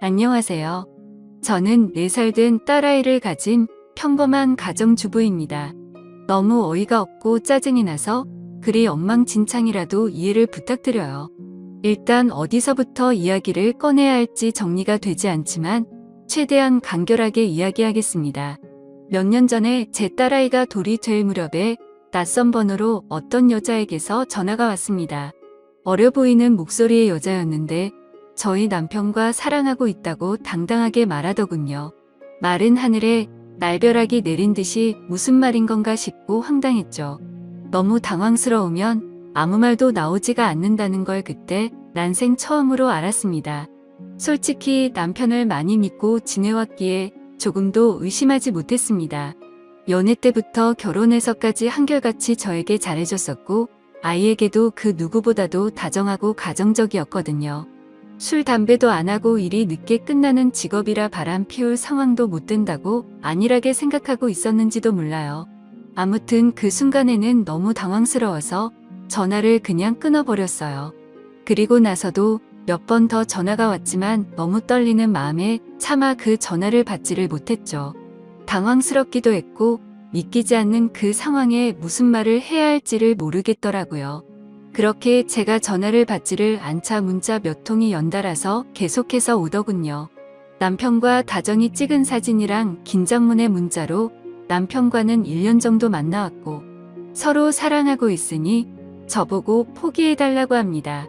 안녕하세요. 저는 4살 된 딸아이를 가진 평범한 가정주부입니다. 너무 어이가 없고 짜증이 나서 그리 엉망진창이라도 이해를 부탁드려요. 일단 어디서부터 이야기를 꺼내야 할지 정리가 되지 않지만 최대한 간결하게 이야기하겠습니다. 몇 년 전에 제 딸아이가 돌이 될 무렵에 낯선 번호로 어떤 여자에게서 전화가 왔습니다. 어려 보이는 목소리의 여자였는데 저희 남편과 사랑하고 있다고 당당하게 말하더군요. 마른 하늘에 날벼락이 내린 듯이 무슨 말인 건가 싶고 황당했죠. 너무 당황스러우면 아무 말도 나오지가 않는다는 걸 그때 난생 처음으로 알았습니다. 솔직히 남편을 많이 믿고 지내왔기에 조금도 의심하지 못했습니다. 연애 때부터 결혼해서까지 한결같이 저에게 잘해줬었고 아이에게도 그 누구보다도 다정하고 가정적이었거든요. 술, 담배도 안 하고 일이 늦게 끝나는 직업이라 바람 피울 상황도 못 된다고 안일하게 생각하고 있었는지도 몰라요. 아무튼 그 순간에는 너무 당황스러워서 전화를 그냥 끊어버렸어요. 그리고 나서도 몇 번 더 전화가 왔지만 너무 떨리는 마음에 차마 그 전화를 받지를 못했죠. 당황스럽기도 했고 믿기지 않는 그 상황에 무슨 말을 해야 할지를 모르겠더라고요. 그렇게 제가 전화를 받지를 않자 문자 몇 통이 연달아서 계속해서 오더군요. 남편과 다정히 찍은 사진이랑 긴장문의 문자로 남편과는 1년 정도 만나왔고 서로 사랑하고 있으니 저보고 포기해달라고 합니다.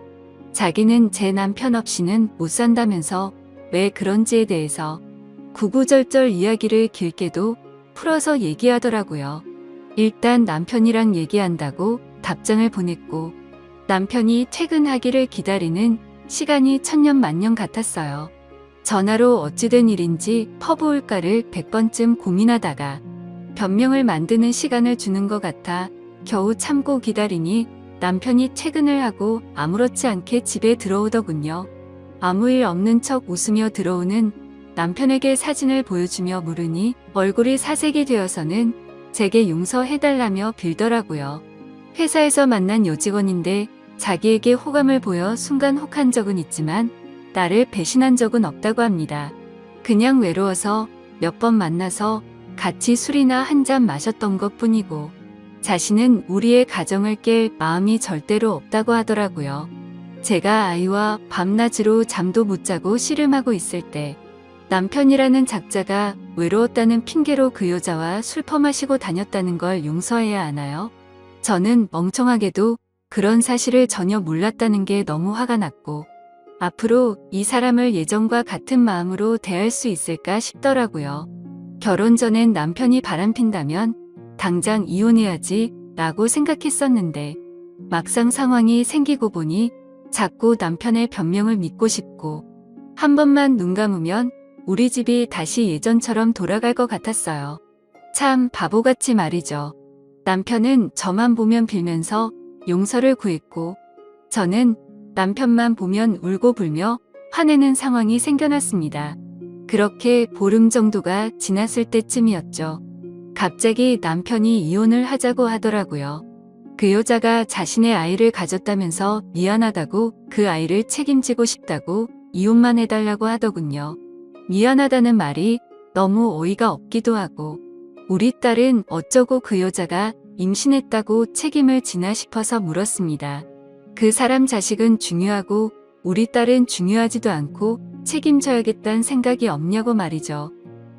자기는 제 남편 없이는 못 산다면서 왜 그런지에 대해서 구구절절 이야기를 길게도 풀어서 얘기하더라고요. 일단 남편이랑 얘기한다고 답장을 보냈고 남편이 퇴근하기를 기다리는 시간이 천년만년 같았어요. 전화로 어찌된 일인지 퍼부을까를 100번쯤 고민하다가 변명을 만드는 시간을 주는 것 같아 겨우 참고 기다리니 남편이 퇴근을 하고 아무렇지 않게 집에 들어오더군요. 아무 일 없는 척 웃으며 들어오는 남편에게 사진을 보여주며 물으니 얼굴이 사색이 되어서는 제게 용서해달라며 빌더라고요. 회사에서 만난 여직원인데 자기에게 호감을 보여 순간 혹한 적은 있지만 나를 배신한 적은 없다고 합니다. 그냥 외로워서 몇 번 만나서 같이 술이나 한 잔 마셨던 것 뿐이고 자신은 우리의 가정을 깰 마음이 절대로 없다고 하더라고요. 제가 아이와 밤낮으로 잠도 못 자고 씨름하고 있을 때 남편이라는 작자가 외로웠다는 핑계로 그 여자와 술 퍼마시고 다녔다는 걸 용서해야 하나요? 저는 멍청하게도 그런 사실을 전혀 몰랐다는 게 너무 화가 났고 앞으로 이 사람을 예전과 같은 마음으로 대할 수 있을까 싶더라고요. 결혼 전엔 남편이 바람핀다면 당장 이혼해야지 라고 생각했었는데 막상 상황이 생기고 보니 자꾸 남편의 변명을 믿고 싶고 한 번만 눈 감으면 우리 집이 다시 예전처럼 돌아갈 것 같았어요. 참 바보같이 말이죠. 남편은 저만 보면 빌면서 용서를 구했고 저는 남편만 보면 울고 불며 화내는 상황이 생겨났습니다. 그렇게 보름 정도가 지났을 때쯤이었죠. 갑자기 남편이 이혼을 하자고 하더라고요. 그 여자가 자신의 아이를 가졌다면서 미안하다고 그 아이를 책임지고 싶다고 이혼만 해달라고 하더군요. 미안하다는 말이 너무 어이가 없기도 하고 우리 딸은 어쩌고 그 여자가 임신했다고 책임을 지나 싶어서 물었습니다. 그 사람 자식은 중요하고 우리 딸은 중요하지도 않고 책임져야겠다는 생각이 없냐고 말이죠.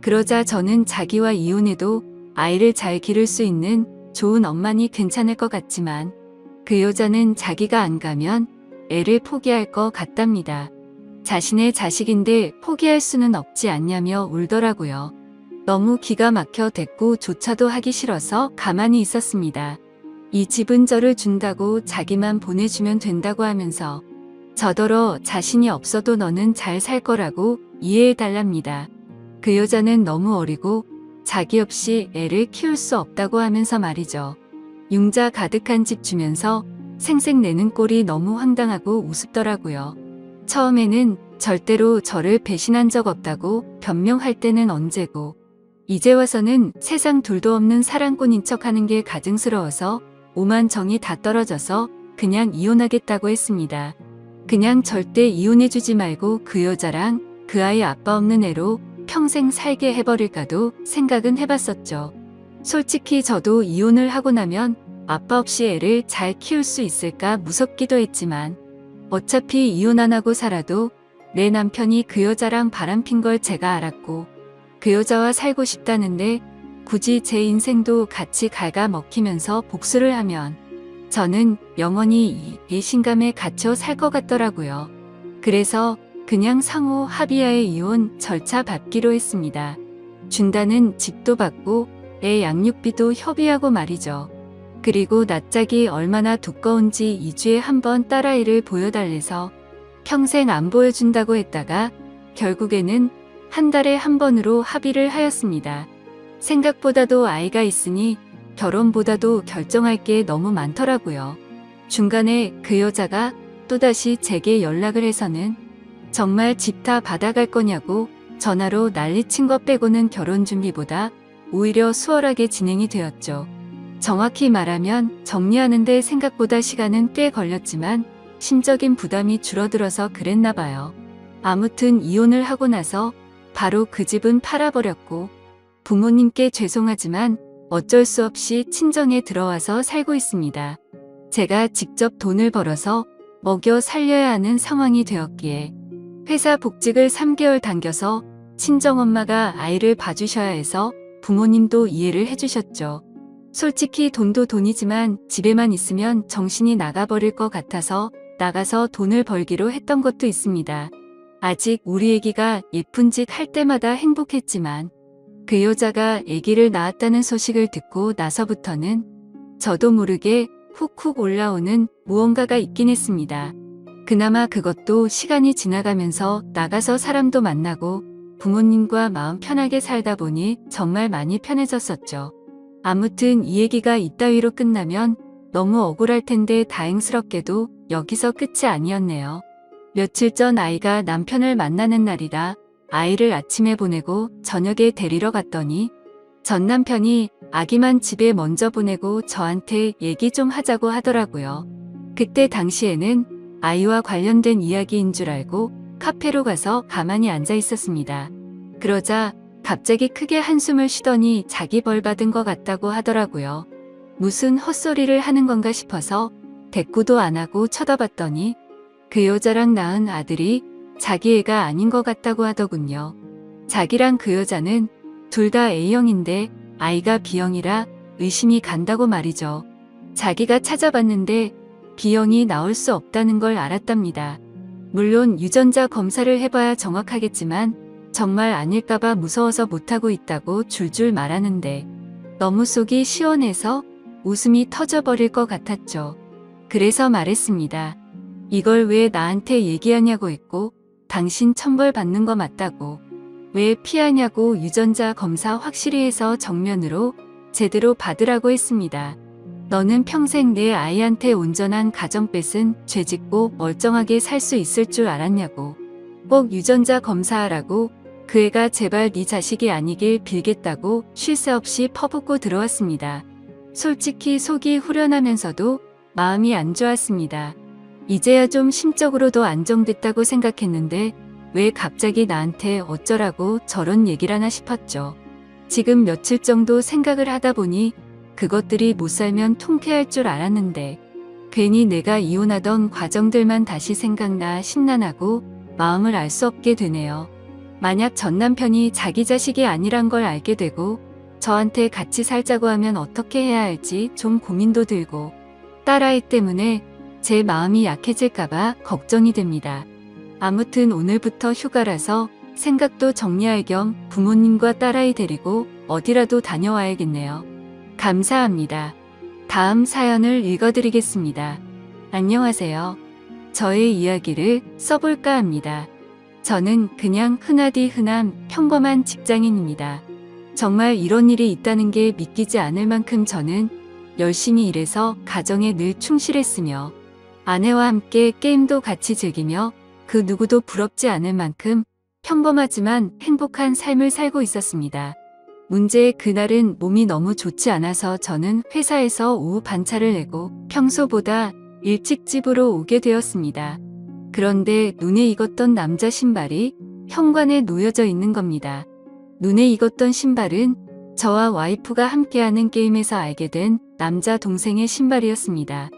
그러자 저는 자기와 이혼해도 아이를 잘 기를 수 있는 좋은 엄마니 괜찮을 것 같지만 그 여자는 자기가 안 가면 애를 포기할 것 같답니다. 자신의 자식인데 포기할 수는 없지 않냐며 울더라고요. 너무 기가 막혀 대꾸조차도 하기 싫어서 가만히 있었습니다. 이 집은 저를 준다고 자기만 보내주면 된다고 하면서 저더러 자신이 없어도 너는 잘 살 거라고 이해해달랍니다. 그 여자는 너무 어리고 자기 없이 애를 키울 수 없다고 하면서 말이죠. 융자 가득한 집 주면서 생색 내는 꼴이 너무 황당하고 우습더라고요. 처음에는 절대로 저를 배신한 적 없다고 변명할 때는 언제고 이제 와서는 세상 둘도 없는 사랑꾼인 척하는 게 가증스러워서 오만 정이 다 떨어져서 그냥 이혼하겠다고 했습니다. 그냥 절대 이혼해주지 말고 그 여자랑 그 아이 아빠 없는 애로 평생 살게 해버릴까도 생각은 해봤었죠. 솔직히 저도 이혼을 하고 나면 아빠 없이 애를 잘 키울 수 있을까 무섭기도 했지만 어차피 이혼 안 하고 살아도 내 남편이 그 여자랑 바람핀 걸 제가 알았고 그 여자와 살고 싶다는데 굳이 제 인생도 같이 갉아먹히면서 복수를 하면 저는 영원히 이 배신감에 갇혀 살 것 같더라고요. 그래서 그냥 상호 합의하에 이혼 절차 밟기로 했습니다. 준다는 집도 받고 애 양육비도 협의하고 말이죠. 그리고 낯짝이 얼마나 두꺼운지 2주에 한 번 딸아이를 보여달래서 평생 안 보여준다고 했다가 결국에는 한 달에 한 번으로 합의를 하였습니다. 생각보다도 아이가 있으니 결혼보다도 결정할 게 너무 많더라고요. 중간에 그 여자가 또다시 제게 연락을 해서는 정말 집 다 받아갈 거냐고 전화로 난리친 것 빼고는 결혼 준비보다 오히려 수월하게 진행이 되었죠. 정확히 말하면 정리하는데 생각보다 시간은 꽤 걸렸지만 심적인 부담이 줄어들어서 그랬나 봐요. 아무튼 이혼을 하고 나서 바로 그 집은 팔아버렸고 부모님께 죄송하지만 어쩔 수 없이 친정에 들어와서 살고 있습니다. 제가 직접 돈을 벌어서 먹여 살려야 하는 상황이 되었기에 회사 복직을 3개월 당겨서 친정엄마가 아이를 봐주셔야 해서 부모님도 이해를 해주셨죠. 솔직히 돈도 돈이지만 집에만 있으면 정신이 나가버릴 것 같아서 나가서 돈을 벌기로 했던 것도 있습니다. 아직 우리 애기가 예쁜 짓 할 때마다 행복했지만 그 여자가 아기를 낳았다는 소식을 듣고 나서부터는 저도 모르게 훅훅 올라오는 무언가가 있긴 했습니다. 그나마 그것도 시간이 지나가면서 나가서 사람도 만나고 부모님과 마음 편하게 살다 보니 정말 많이 편해졌었죠. 아무튼 이 얘기가 이따위로 끝나면 너무 억울할 텐데 다행스럽게도 여기서 끝이 아니었네요. 며칠 전 아이가 남편을 만나는 날이라 아이를 아침에 보내고 저녁에 데리러 갔더니 전 남편이 아기만 집에 먼저 보내고 저한테 얘기 좀 하자고 하더라고요. 그때 당시에는 아이와 관련된 이야기인 줄 알고 카페로 가서 가만히 앉아 있었습니다. 그러자 갑자기 크게 한숨을 쉬더니 자기 벌 받은 것 같다고 하더라고요. 무슨 헛소리를 하는 건가 싶어서 대꾸도 안 하고 쳐다봤더니 그 여자랑 낳은 아들이 자기 애가 아닌 것 같다고 하더군요. 자기랑 그 여자는 둘 다 A형인데 아이가 B형이라 의심이 간다고 말이죠. 자기가 찾아봤는데 B형이 나올 수 없다는 걸 알았답니다. 물론 유전자 검사를 해봐야 정확하겠지만 정말 아닐까봐 무서워서 못하고 있다고 줄줄 말하는데 너무 속이 시원해서 웃음이 터져버릴 것 같았죠. 그래서 말했습니다. 이걸 왜 나한테 얘기하냐고 했고 당신 천벌 받는 거 맞다고. 왜 피하냐고 유전자 검사 확실히 해서 정면으로 제대로 받으라고 했습니다. 너는 평생 내 아이한테 온전한 가정 뺏은 죄짓고 멀쩡하게 살 수 있을 줄 알았냐고. 꼭 유전자 검사하라고 그 애가 제발 네 자식이 아니길 빌겠다고 쉴 새 없이 퍼붓고 들어왔습니다. 솔직히 속이 후련하면서도 마음이 안 좋았습니다. 이제야 좀 심적으로도 안정됐다고 생각했는데 왜 갑자기 나한테 어쩌라고 저런 얘기를 하나 싶었죠. 지금 며칠 정도 생각을 하다 보니 그것들이 못 살면 통쾌할 줄 알았는데 괜히 내가 이혼하던 과정들만 다시 생각나 심란하고 마음을 알 수 없게 되네요. 만약 전 남편이 자기 자식이 아니란 걸 알게 되고 저한테 같이 살자고 하면 어떻게 해야 할지 좀 고민도 들고 딸아이 때문에 제 마음이 약해질까봐 걱정이 됩니다. 아무튼 오늘부터 휴가라서 생각도 정리할 겸 부모님과 딸아이 데리고 어디라도 다녀와야겠네요. 감사합니다. 다음 사연을 읽어드리겠습니다. 안녕하세요. 저의 이야기를 써볼까 합니다. 저는 그냥 흔하디 흔한 평범한 직장인입니다. 정말 이런 일이 있다는 게 믿기지 않을 만큼 저는 열심히 일해서 가정에 늘 충실했으며 아내와 함께 게임도 같이 즐기며 그 누구도 부럽지 않을 만큼 평범하지만 행복한 삶을 살고 있었습니다. 문제의 그날은 몸이 너무 좋지 않아서 저는 회사에서 오후 반차를 내고 평소보다 일찍 집으로 오게 되었습니다. 그런데 눈에 익었던 남자 신발이 현관에 놓여져 있는 겁니다. 눈에 익었던 신발은 저와 와이프가 함께하는 게임에서 알게 된 남자 동생의 신발이었습니다.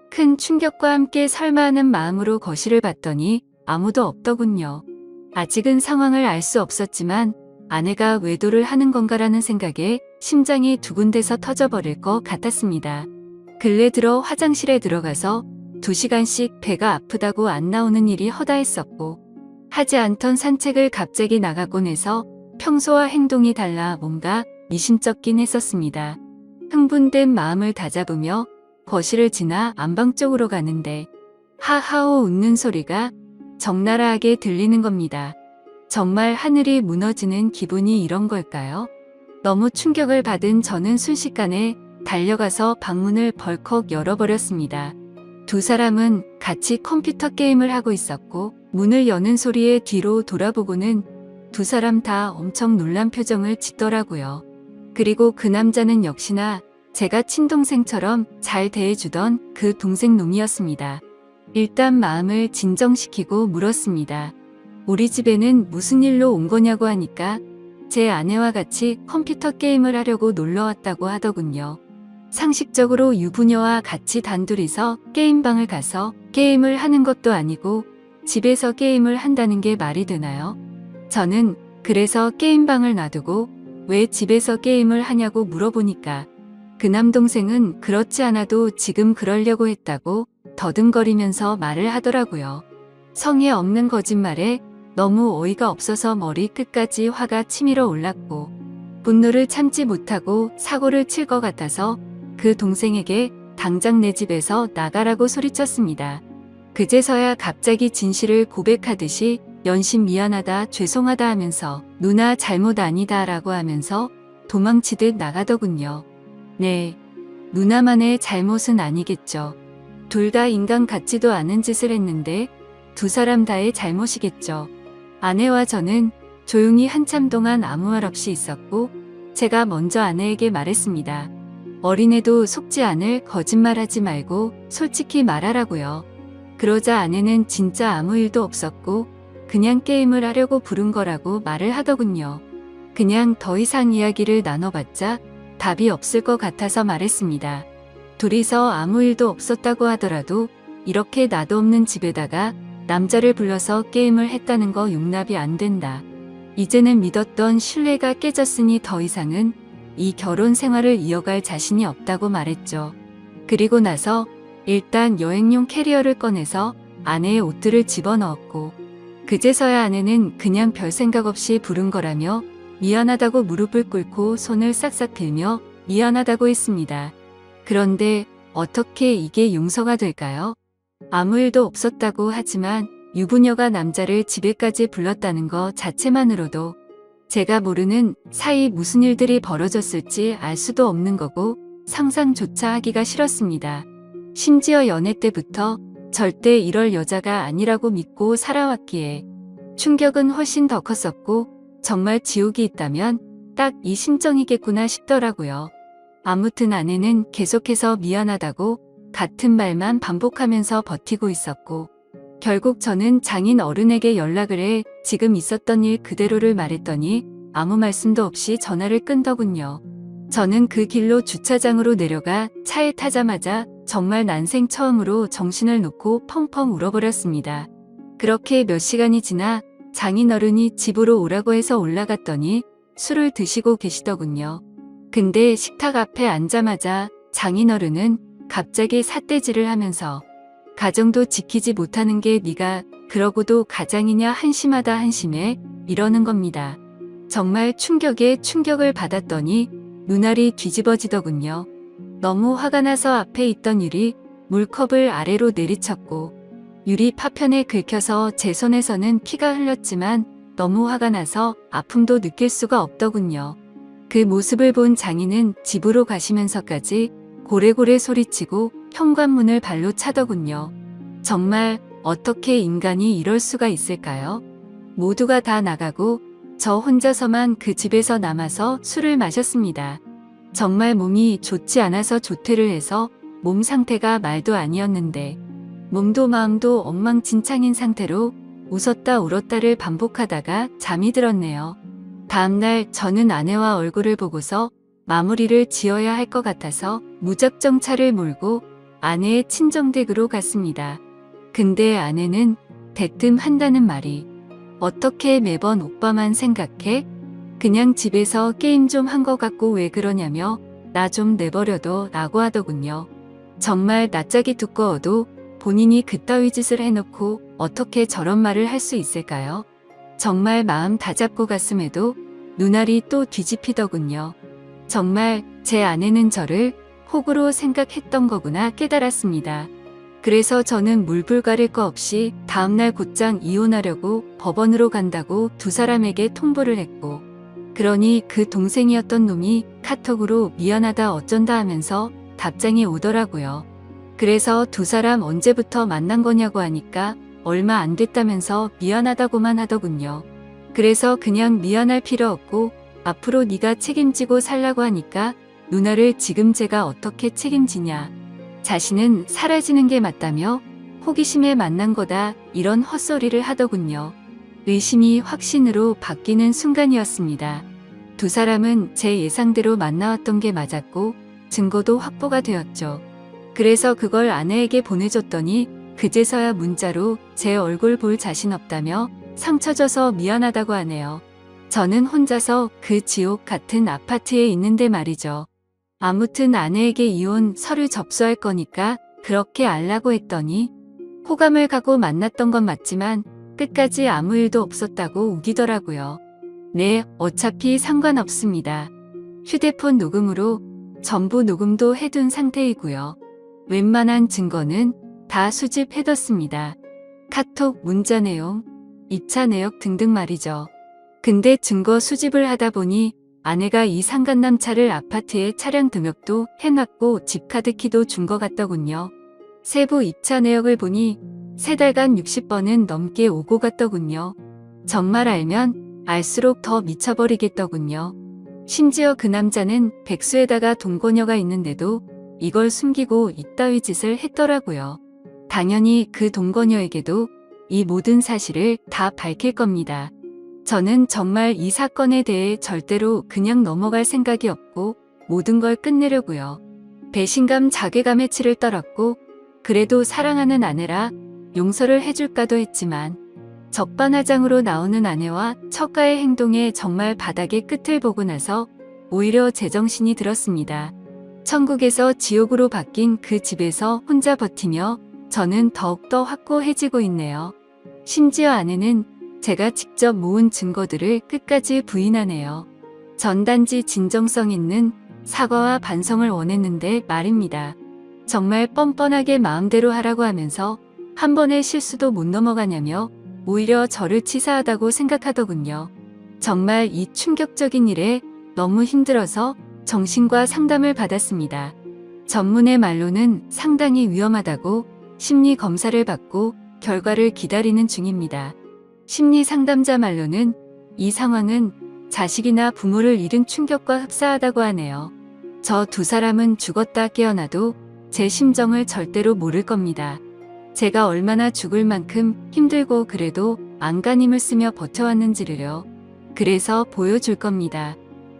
큰 충격과 함께 설마 하는 마음으로 거실을 봤더니 아무도 없더군요. 아직은 상황을 알 수 없었지만 아내가 외도를 하는 건가라는 생각에 심장이 두근대서 터져버릴 것 같았습니다. 근래 들어 화장실에 들어가서 2시간씩 배가 아프다고 안 나오는 일이 허다했었고 하지 않던 산책을 갑자기 나가곤 해서 평소와 행동이 달라 뭔가 미심쩍긴 했었습니다. 흥분된 마음을 다잡으며 거실을 지나 안방 쪽으로 가는데 하하오 웃는 소리가 적나라하게 들리는 겁니다. 정말 하늘이 무너지는 기분이 이런 걸까요? 너무 충격을 받은 저는 순식간에 달려가서 방문을 벌컥 열어버렸습니다. 두 사람은 같이 컴퓨터 게임을 하고 있었고 문을 여는 소리에 뒤로 돌아보고는 두 사람 다 엄청 놀란 표정을 짓더라고요. 그리고 그 남자는 역시나 제가 친동생처럼 잘 대해주던 그 동생 놈이었습니다. 일단 마음을 진정시키고 물었습니다. 우리 집에는 무슨 일로 온 거냐고 하니까 제 아내와 같이 컴퓨터 게임을 하려고 놀러 왔다고 하더군요. 상식적으로 유부녀와 같이 단둘이서 게임방을 가서 게임을 하는 것도 아니고 집에서 게임을 한다는 게 말이 되나요? 저는 그래서 게임방을 놔두고 왜 집에서 게임을 하냐고 물어보니까 그 남동생은 그렇지 않아도 지금 그러려고 했다고 더듬거리면서 말을 하더라고요. 성의 없는 거짓말에 너무 어이가 없어서 머리 끝까지 화가 치밀어 올랐고 분노를 참지 못하고 사고를 칠 것 같아서 그 동생에게 당장 내 집에서 나가라고 소리쳤습니다. 그제서야 갑자기 진실을 고백하듯이 연신 미안하다 죄송하다 하면서 누나 잘못 아니다 라고 하면서 도망치듯 나가더군요. 네, 누나만의 잘못은 아니겠죠. 둘 다 인간 같지도 않은 짓을 했는데 두 사람 다의 잘못이겠죠. 아내와 저는 조용히 한참 동안 아무 말 없이 있었고 제가 먼저 아내에게 말했습니다. 어린애도 속지 않을 거짓말하지 말고 솔직히 말하라고요. 그러자 아내는 진짜 아무 일도 없었고 그냥 게임을 하려고 부른 거라고 말을 하더군요. 그냥 더 이상 이야기를 나눠봤자 답이 없을 것 같아서 말했습니다. 둘이서 아무 일도 없었다고 하더라도 이렇게 나도 없는 집에다가 남자를 불러서 게임을 했다는 거 용납이 안 된다. 이제는 믿었던 신뢰가 깨졌으니 더 이상은 이 결혼 생활을 이어갈 자신이 없다고 말했죠. 그리고 나서 일단 여행용 캐리어를 꺼내서 아내의 옷들을 집어넣었고 그제서야 아내는 그냥 별 생각 없이 부른 거라며 미안하다고 무릎을 꿇고 손을 싹싹 빌며 미안하다고 했습니다. 그런데 어떻게 이게 용서가 될까요? 아무 일도 없었다고 하지만 유부녀가 남자를 집에까지 불렀다는 것 자체만으로도 제가 모르는 사이 무슨 일들이 벌어졌을지 알 수도 없는 거고 상상조차 하기가 싫었습니다. 심지어 연애 때부터 절대 이럴 여자가 아니라고 믿고 살아왔기에 충격은 훨씬 더 컸었고 정말 지옥이 있다면 딱 이 심정이겠구나 싶더라고요. 아무튼 아내는 계속해서 미안하다고 같은 말만 반복하면서 버티고 있었고 결국 저는 장인 어른에게 연락을 해 지금 있었던 일 그대로를 말했더니 아무 말씀도 없이 전화를 끈더군요. 저는 그 길로 주차장으로 내려가 차에 타자마자 정말 난생 처음으로 정신을 놓고 펑펑 울어버렸습니다. 그렇게 몇 시간이 지나 장인어른이 집으로 오라고 해서 올라갔더니 술을 드시고 계시더군요. 근데 식탁 앞에 앉자마자 장인어른은 갑자기 삿대질을 하면서 가정도 지키지 못하는 게 네가 그러고도 가장이냐 한심하다 한심해 이러는 겁니다. 정말 충격에 충격을 받았더니 눈알이 뒤집어지더군요. 너무 화가 나서 앞에 있던 유리 물컵을 아래로 내리쳤고 유리 파편에 긁혀서 제 손에서는 피가 흘렀지만 너무 화가 나서 아픔도 느낄 수가 없더군요. 그 모습을 본 장인은 집으로 가시면서까지 고래고래 소리치고 현관문을 발로 차더군요. 정말 어떻게 인간이 이럴 수가 있을까요? 모두가 다 나가고 저 혼자서만 그 집에서 남아서 술을 마셨습니다. 정말 몸이 좋지 않아서 조퇴를 해서 몸 상태가 말도 아니었는데 몸도 마음도 엉망진창인 상태로 웃었다 울었다를 반복하다가 잠이 들었네요. 다음날 저는 아내와 얼굴을 보고서 마무리를 지어야 할 것 같아서 무작정 차를 몰고 아내의 친정댁으로 갔습니다. 근데 아내는 대뜸 한다는 말이 어떻게 매번 오빠만 생각해? 그냥 집에서 게임 좀 한 것 같고 왜 그러냐며 나 좀 내버려둬 라고 하더군요. 정말 낯짝이 두꺼워도 본인이 그따위 짓을 해놓고 어떻게 저런 말을 할 수 있을까요? 정말 마음 다잡고 갔음에도 눈알이 또 뒤집히더군요. 정말 제 아내는 저를 호구로 생각했던 거구나 깨달았습니다. 그래서 저는 물불 가릴 거 없이 다음날 곧장 이혼하려고 법원으로 간다고 두 사람에게 통보를 했고, 그러니 그 동생이었던 놈이 카톡으로 미안하다 어쩐다 하면서 답장이 오더라고요. 그래서 두 사람 언제부터 만난 거냐고 하니까 얼마 안 됐다면서 미안하다고만 하더군요. 그래서 그냥 미안할 필요 없고 앞으로 네가 책임지고 살라고 하니까 누나를 지금 제가 어떻게 책임지냐. 자신은 사라지는 게 맞다며 호기심에 만난 거다 이런 헛소리를 하더군요. 의심이 확신으로 바뀌는 순간이었습니다. 두 사람은 제 예상대로 만나왔던 게 맞았고 증거도 확보가 되었죠. 그래서 그걸 아내에게 보내줬더니 그제서야 문자로 제 얼굴 볼 자신 없다며 상처 줘서 미안하다고 하네요. 저는 혼자서 그 지옥 같은 아파트에 있는데 말이죠. 아무튼 아내에게 이혼 서류 접수할 거니까 그렇게 알라고 했더니 호감을 가고 만났던 건 맞지만 끝까지 아무 일도 없었다고 우기더라고요. 네, 어차피 상관없습니다. 휴대폰 녹음으로 전부 녹음도 해둔 상태이고요. 웬만한 증거는 다 수집해뒀습니다. 카톡, 문자 내용, 입차 내역 등등 말이죠. 근데 증거 수집을 하다 보니 아내가 이 상간남 차를 아파트에 차량 등록도 해놨고 집카드키도 준 것 같더군요. 세부 입차 내역을 보니 3달간 60번은 넘게 오고 갔더군요. 정말 알면 알수록 더 미쳐버리겠더군요. 심지어 그 남자는 백수에다가 동거녀가 있는데도 이걸 숨기고 이따위 짓을 했더라고요. 당연히 그 동거녀에게도 이 모든 사실을 다 밝힐 겁니다. 저는 정말 이 사건에 대해 절대로 그냥 넘어갈 생각이 없고 모든 걸 끝내려고요. 배신감, 자괴감에 치를 떨었고 그래도 사랑하는 아내라 용서를 해줄까도 했지만 적반하장으로 나오는 아내와 처가의 행동에 정말 바닥의 끝을 보고 나서 오히려 제정신이 들었습니다. 천국에서 지옥으로 바뀐 그 집에서 혼자 버티며 저는 더욱더 확고해지고 있네요. 심지어 아내는 제가 직접 모은 증거들을 끝까지 부인하네요. 전 단지 진정성 있는 사과와 반성을 원했는데 말입니다. 정말 뻔뻔하게 마음대로 하라고 하면서 한 번의 실수도 못 넘어가냐며 오히려 저를 치사하다고 생각하더군요. 정말 이 충격적인 일에 너무 힘들어서 정신과 상담을 받았습니다. 전문의 말로는 상당히 위험하다고 심리 검사를 받고 결과를 기다리는 중입니다. 심리 상담자 말로는 이 상황은 자식이나 부모를 잃은 충격과 흡사하다고 하네요. 저 두 사람은 죽었다 깨어나도 제 심정을 절대로 모를 겁니다. 제가 얼마나 죽을 만큼 힘들고 그래도 안간힘을 쓰며 버텨왔는지를요. 그래서 보여줄 겁니다.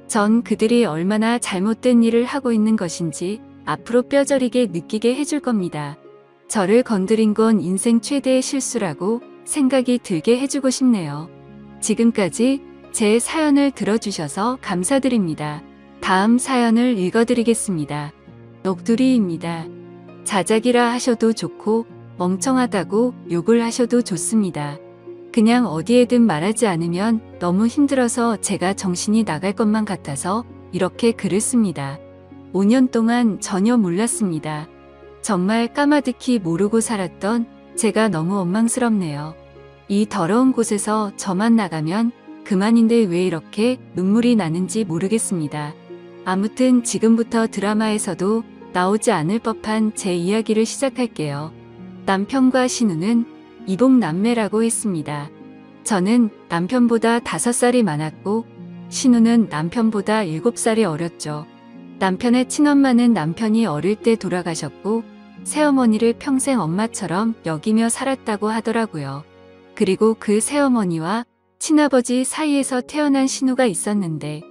전 그들이 얼마나 잘못된 일을 하고 있는 것인지 앞으로 뼈저리게 느끼게 해줄 겁니다. 저를 건드린 건 인생 최대의 실수라고 생각이 들게 해주고 싶네요. 지금까지 제 사연을 들어주셔서 감사드립니다. 다음 사연을 읽어드리겠습니다. 녹두리입니다. 자작이라 하셔도 좋고 멍청하다고 욕을 하셔도 좋습니다. 그냥 어디에든 말하지 않으면 너무 힘들어서 제가 정신이 나갈 것만 같아서 이렇게 글을 씁니다. 5년 동안 전혀 몰랐습니다. 정말 까마득히 모르고 살았던 제가 너무 원망스럽네요. 이 더러운 곳에서 저만 나가면 그만인데 왜 이렇게 눈물이 나는지 모르겠습니다. 아무튼 지금부터 드라마에서도 나오지 않을 법한 제 이야기를 시작할게요. 남편과 신우는 이복남매라고 했습니다. 저는 남편보다 5살이 많았고 신우는 남편보다 7살이 어렸죠. 남편의 친엄마는 남편이 어릴 때 돌아가셨고 새어머니를 평생 엄마처럼 여기며 살았다고 하더라고요. 그리고 그 새어머니와 친아버지 사이에서 태어난 신우가 있었는데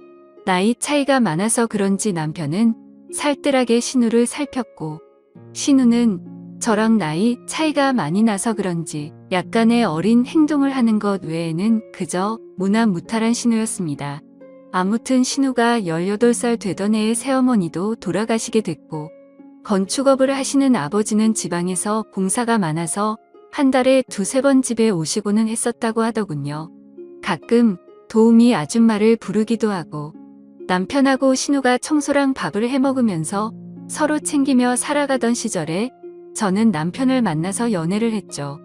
나이 차이가 많아서 그런지 남편은 살뜰하게 신우를 살폈고 신우는 저랑 나이 차이가 많이 나서 그런지 약간의 어린 행동을 하는 것 외에는 그저 무난무탈한 신우였습니다. 아무튼 신우가 18살 되던 해에 새어머니도 돌아가시게 됐고 건축업을 하시는 아버지는 지방에서 봉사가 많아서 한 달에 2~3번 집에 오시고는 했었다고 하더군요. 가끔 도우미 아줌마를 부르기도 하고 남편하고 신우가 청소랑 밥을 해먹으면서 서로 챙기며 살아가던 시절에 저는 남편을 만나서 연애를 했죠.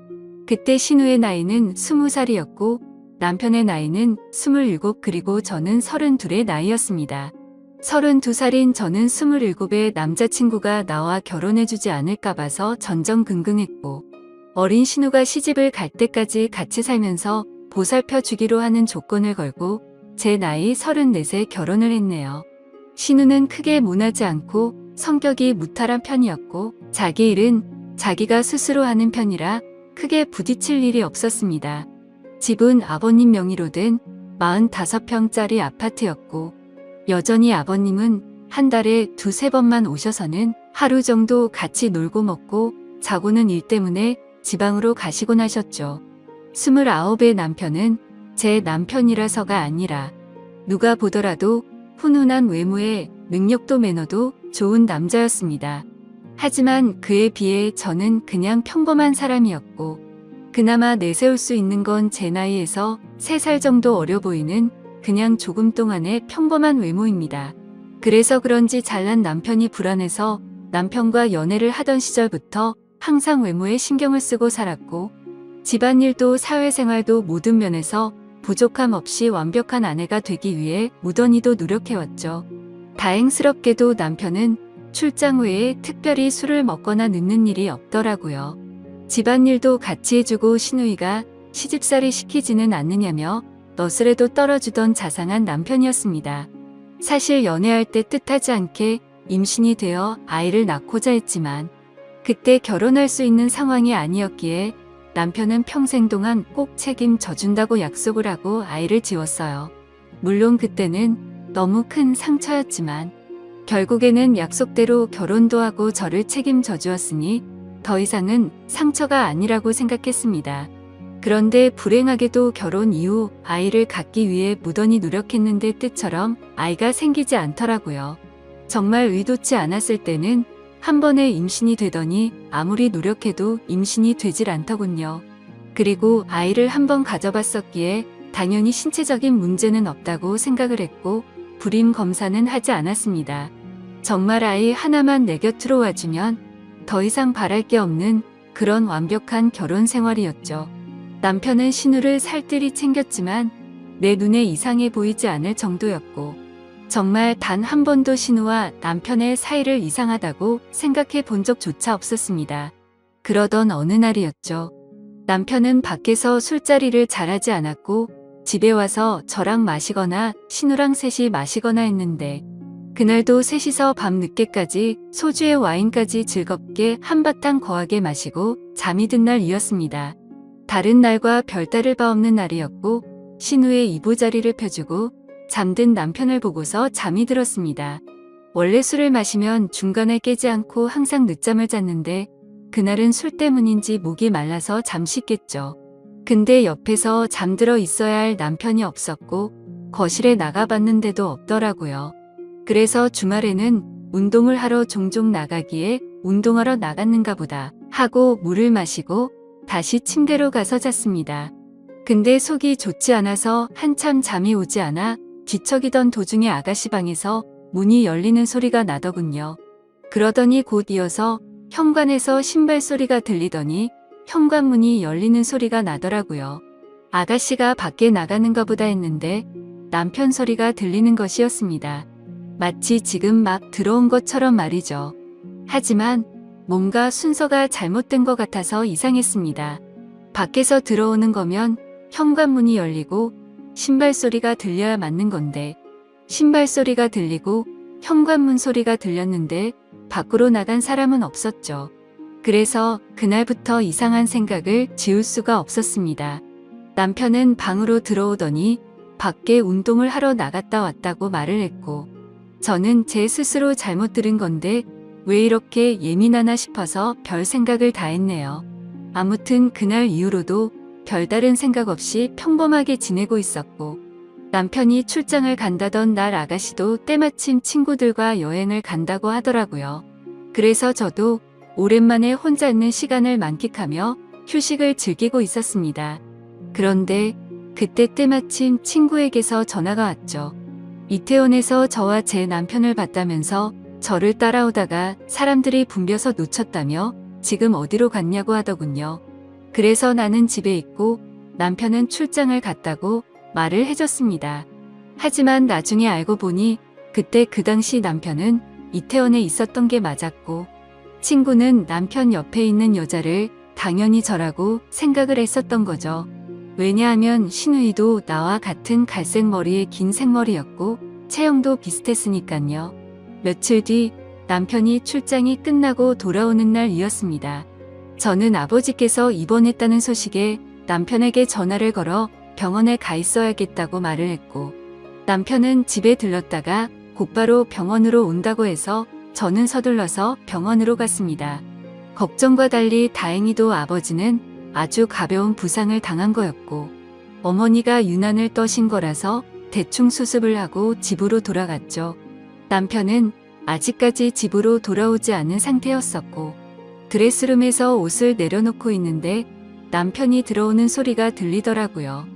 그때 신우의 나이는 20살이었고 남편의 나이는 27 그리고 저는 32의 나이였습니다. 32살인 저는 27에 남자친구가 나와 결혼해주지 않을까 봐서 전전긍긍했고 어린 신우가 시집을 갈 때까지 같이 살면서 보살펴 주기로 하는 조건을 걸고 제 나이 34에 결혼을 했네요. 신우는 크게 모나지 않고 성격이 무탈한 편이었고 자기 일은 자기가 스스로 하는 편이라 크게 부딪힐 일이 없었습니다. 집은 아버님 명의로 된 45평짜리 아파트였고 여전히 아버님은 한 달에 2~3번만 오셔서는 하루 정도 같이 놀고 먹고 자고는 일 때문에 지방으로 가시곤 하셨죠. 29의 남편은 제 남편이라서가 아니라 누가 보더라도 훈훈한 외모에 능력도 매너도 좋은 남자였습니다. 하지만 그에 비해 저는 그냥 평범한 사람이었고 그나마 내세울 수 있는 건 제 나이에서 3살 정도 어려 보이는 그냥 조금 동안의 평범한 외모입니다. 그래서 그런지 잘난 남편이 불안해서 남편과 연애를 하던 시절부터 항상 외모에 신경을 쓰고 살았고 집안일도 사회생활도 모든 면에서 부족함 없이 완벽한 아내가 되기 위해 무던히도 노력해왔죠. 다행스럽게도 남편은 출장 후에 특별히 술을 먹거나 늦는 일이 없더라고요. 집안일도 같이 해주고 시누이가 시집살이 시키지는 않느냐며 너스레도 떨어주던 자상한 남편이었습니다. 사실 연애할 때 뜻하지 않게 임신이 되어 아이를 낳고자 했지만 그때 결혼할 수 있는 상황이 아니었기에 남편은 평생 동안 꼭 책임져 준다고 약속을 하고 아이를 지웠어요. 물론 그때는 너무 큰 상처였지만 결국에는 약속대로 결혼도 하고 저를 책임져 주었으니 더 이상은 상처가 아니라고 생각했습니다. 그런데 불행하게도 결혼 이후 아이를 갖기 위해 무던히 노력했는데 뜻처럼 아이가 생기지 않더라고요. 정말 의도치 않았을 때는 한 번에 임신이 되더니 아무리 노력해도 임신이 되질 않더군요. 그리고 아이를 한 번 가져봤었기에 당연히 신체적인 문제는 없다고 생각을 했고 불임 검사는 하지 않았습니다. 정말 아이 하나만 내 곁으로 와주면 더 이상 바랄 게 없는 그런 완벽한 결혼 생활이었죠. 남편은 신우를 살뜰히 챙겼지만 내 눈에 이상해 보이지 않을 정도였고 정말 단 한 번도 신우와 남편의 사이를 이상하다고 생각해 본 적조차 없었습니다. 그러던 어느 날이었죠. 남편은 밖에서 술자리를 잘하지 않았고 집에 와서 저랑 마시거나 신우랑 셋이 마시거나 했는데 그날도 셋이서 밤늦게까지 소주에 와인까지 즐겁게 한바탕 거하게 마시고 잠이 든 날이었습니다. 다른 날과 별다를 바 없는 날이었고 신우의 이부자리를 펴주고 잠든 남편을 보고서 잠이 들었습니다. 원래 술을 마시면 중간에 깨지 않고 항상 늦잠을 잤는데 그날은 술 때문인지 목이 말라서 잠시 깼죠. 근데 옆에서 잠들어 있어야 할 남편이 없었고 거실에 나가봤는데도 없더라고요. 그래서 주말에는 운동을 하러 종종 나가기에 운동하러 나갔는가 보다 하고 물을 마시고 다시 침대로 가서 잤습니다. 근데 속이 좋지 않아서 한참 잠이 오지 않아 뒤척이던 도중에 아가씨 방에서 문이 열리는 소리가 나더군요. 그러더니 곧 이어서 현관에서 신발 소리가 들리더니 현관문이 열리는 소리가 나더라고요. 아가씨가 밖에 나가는가 보다 했는데 남편 소리가 들리는 것이었습니다. 마치 지금 막 들어온 것처럼 말이죠. 하지만 뭔가 순서가 잘못된 것 같아서 이상했습니다. 밖에서 들어오는 거면 현관문이 열리고 신발 소리가 들려야 맞는 건데 신발 소리가 들리고 현관문 소리가 들렸는데 밖으로 나간 사람은 없었죠. 그래서 그날부터 이상한 생각을 지울 수가 없었습니다. 남편은 방으로 들어오더니 밖에 운동을 하러 나갔다 왔다고 말을 했고, 저는 제 스스로 잘못 들은 건데 왜 이렇게 예민하나 싶어서 별 생각을 다 했네요. 아무튼 그날 이후로도 별다른 생각 없이 평범하게 지내고 있었고, 남편이 출장을 간다던 날 아가씨도 때마침 친구들과 여행을 간다고 하더라고요. 그래서 저도 오랜만에 혼자 있는 시간을 만끽하며 휴식을 즐기고 있었습니다. 그런데 그때 때마침 친구에게서 전화가 왔죠. 이태원에서 저와 제 남편을 봤다면서 저를 따라오다가 사람들이 붐벼서 놓쳤다며 지금 어디로 갔냐고 하더군요. 그래서 나는 집에 있고 남편은 출장을 갔다고 말을 해줬습니다. 하지만 나중에 알고 보니 그때 그 당시 남편은 이태원에 있었던 게 맞았고, 친구는 남편 옆에 있는 여자를 당연히 저라고 생각을 했었던 거죠. 왜냐하면 신우이도 나와 같은 갈색 머리에 긴 생머리였고 체형도 비슷했으니깐요. 며칠 뒤 남편이 출장이 끝나고 돌아오는 날이었습니다. 저는 아버지께서 입원했다는 소식에 남편에게 전화를 걸어 병원에 가 있어야겠다고 말을 했고, 남편은 집에 들렀다가 곧바로 병원으로 온다고 해서 저는 서둘러서 병원으로 갔습니다. 걱정과 달리 다행히도 아버지는 아주 가벼운 부상을 당한 거였고, 어머니가 유난을 떠신 거라서 대충 수습을 하고 집으로 돌아갔죠. 남편은 아직까지 집으로 돌아오지 않은 상태였었고, 드레스룸에서 옷을 내려놓고 있는데 남편이 들어오는 소리가 들리더라고요.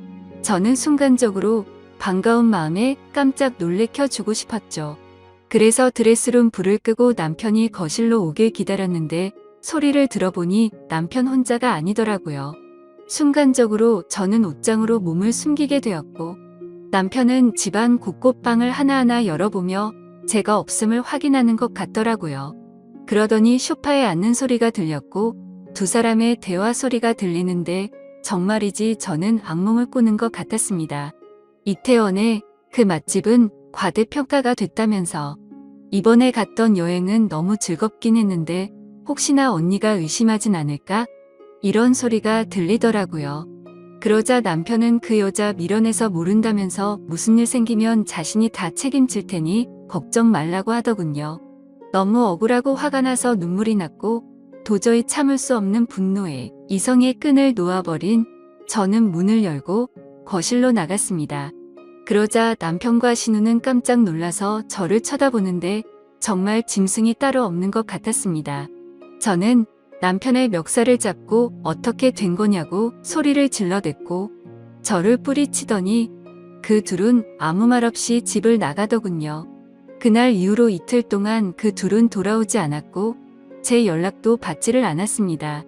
저는 순간적으로 반가운 마음에 깜짝 놀래켜 주고 싶었죠. 그래서 드레스룸 불을 끄고 남편이 거실로 오길 기다렸는데 소리를 들어보니 남편 혼자가 아니더라고요. 순간적으로 저는 옷장으로 몸을 숨기게 되었고, 남편은 집안 곳곳 방을 하나하나 열어보며 제가 없음을 확인하는 것 같더라고요. 그러더니 소파에 앉는 소리가 들렸고 두 사람의 대화 소리가 들리는데 정말이지 저는 악몽을 꾸는 것 같았습니다. 이태원의 그 맛집은 과대평가가 됐다면서, 이번에 갔던 여행은 너무 즐겁긴 했는데 혹시나 언니가 의심하진 않을까? 이런 소리가 들리더라고요. 그러자 남편은 그 여자 밀어내서 모른다면서 무슨 일 생기면 자신이 다 책임질 테니 걱정 말라고 하더군요. 너무 억울하고 화가 나서 눈물이 났고 도저히 참을 수 없는 분노에 이성의 끈을 놓아버린 저는 문을 열고 거실로 나갔습니다. 그러자 남편과 신우는 깜짝 놀라서 저를 쳐다보는데 정말 짐승이 따로 없는 것 같았습니다. 저는 남편의 멱살을 잡고 어떻게 된 거냐고 소리를 질러댔고 저를 뿌리치더니 그 둘은 아무 말 없이 집을 나가더군요. 그날 이후로 이틀 동안 그 둘은 돌아오지 않았고 제 연락도 받지를 않았습니다.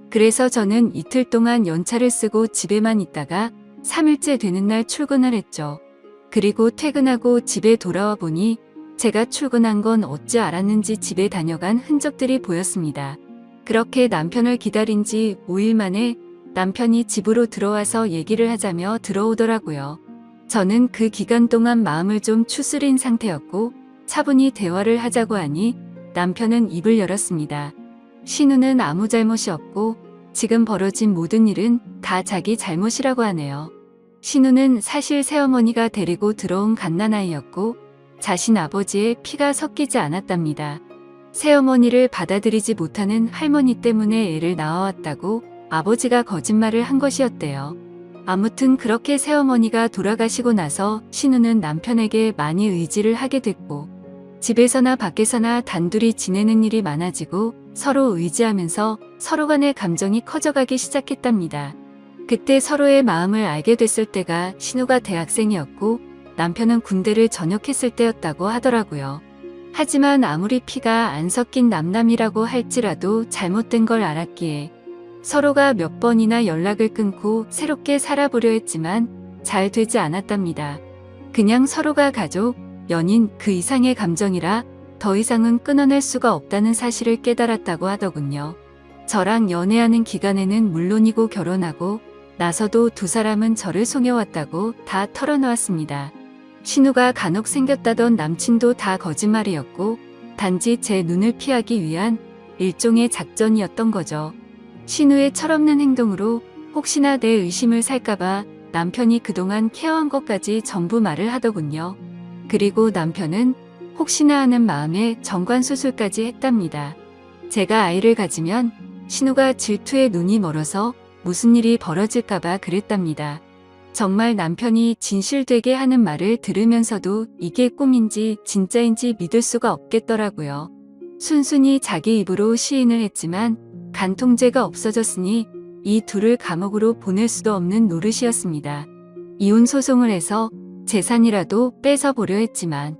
그래서 저는 이틀 동안 연차를 쓰고 집에만 있다가 3일째 되는 날 출근을 했죠. 그리고 퇴근하고 집에 돌아와 보니 제가 출근한 건 어찌 알았는지 집에 다녀간 흔적들이 보였습니다. 그렇게 남편을 기다린 지 5일 만에 남편이 집으로 들어와서 얘기를 하자며 들어오더라고요. 저는 그 기간 동안 마음을 좀 추스린 상태였고 차분히 대화를 하자고 하니 남편은 입을 열었습니다. 신우는 아무 잘못이 없고 지금 벌어진 모든 일은 다 자기 잘못이라고 하네요. 신우는 사실 새어머니가 데리고 들어온 갓난아이였고 자신 아버지의 피가 섞이지 않았답니다. 새어머니를 받아들이지 못하는 할머니 때문에 애를 낳아왔다고 아버지가 거짓말을 한 것이었대요. 아무튼 그렇게 새어머니가 돌아가시고 나서 신우는 남편에게 많이 의지를 하게 됐고 집에서나 밖에서나 단둘이 지내는 일이 많아지고 서로 의지하면서 서로 간의 감정이 커져가기 시작했답니다. 그때 서로의 마음을 알게 됐을 때가 신우가 대학생이었고 남편은 군대를 전역했을 때였다고 하더라고요. 하지만 아무리 피가 안 섞인 남남이라고 할지라도 잘못된 걸 알았기에 서로가 몇 번이나 연락을 끊고 새롭게 살아보려 했지만 잘 되지 않았답니다. 그냥 서로가 가족, 연인 그 이상의 감정이라 더 이상은 끊어낼 수가 없다는 사실을 깨달았다고 하더군요. 저랑 연애하는 기간에는 물론이고 결혼하고 나서도 두 사람은 저를 속여왔다고 다 털어놓았습니다. 신우가 간혹 생겼다던 남친도 다 거짓말이었고 단지 제 눈을 피하기 위한 일종의 작전이었던 거죠. 신우의 철없는 행동으로 혹시나 내 의심을 살까봐 남편이 그동안 케어한 것까지 전부 말을 하더군요. 그리고 남편은 혹시나 하는 마음에 정관수술까지 했답니다. 제가 아이를 가지면 신우가 질투에 눈이 멀어서 무슨 일이 벌어질까봐 그랬답니다. 정말 남편이 진실되게 하는 말을 들으면서도 이게 꿈인지 진짜인지 믿을 수가 없겠더라고요. 순순히 자기 입으로 시인을 했지만 간통죄가 없어졌으니 이 둘을 감옥으로 보낼 수도 없는 노릇이었습니다. 이혼 소송을 해서 재산이라도 뺏어보려 했지만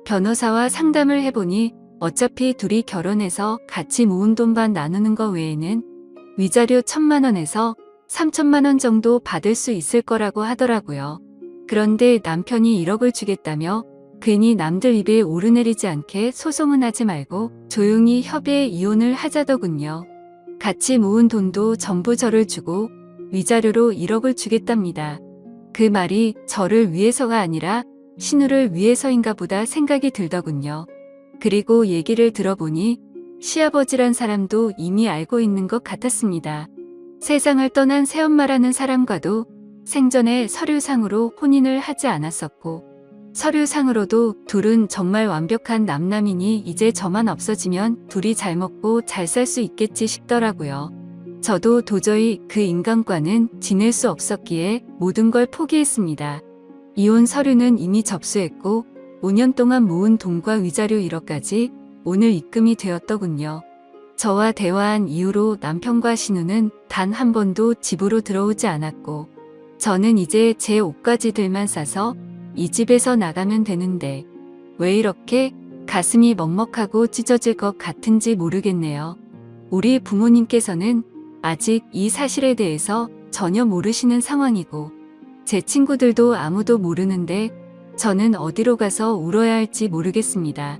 변호사와 상담을 해보니 어차피 둘이 결혼해서 같이 모은 돈만 나누는 거 외에는 위자료 1,000만 원에서 3,000만 원 정도 받을 수 있을 거라고 하더라고요. 그런데 남편이 1억을 주겠다며 괜히 남들 입에 오르내리지 않게 소송은 하지 말고 조용히 협의해 이혼을 하자더군요. 같이 모은 돈도 전부 저를 주고 위자료로 1억을 주겠답니다. 그 말이 저를 위해서가 아니라 신우를 위해서인가 보다 생각이 들더군요. 그리고 얘기를 들어보니 시아버지란 사람도 이미 알고 있는 것 같았습니다. 세상을 떠난 새엄마라는 사람과도 생전에 서류상으로 혼인을 하지 않았었고 서류상으로도 둘은 정말 완벽한 남남이니 이제 저만 없어지면 둘이 잘 먹고 잘 살 수 있겠지 싶더라고요. 저도 도저히 그 인간과는 지낼 수 없었기에 모든 걸 포기했습니다. 이혼 서류는 이미 접수했고 5년 동안 모은 돈과 위자료 1억까지 오늘 입금이 되었더군요. 저와 대화한 이후로 남편과 신우는 단 한 번도 집으로 들어오지 않았고 저는 이제 제 옷가지들만 싸서 이 집에서 나가면 되는데 왜 이렇게 가슴이 먹먹하고 찢어질 것 같은지 모르겠네요. 우리 부모님께서는 아직 이 사실에 대해서 전혀 모르시는 상황이고 제 친구들도 아무도 모르는데 저는 어디로 가서 울어야 할지 모르겠습니다.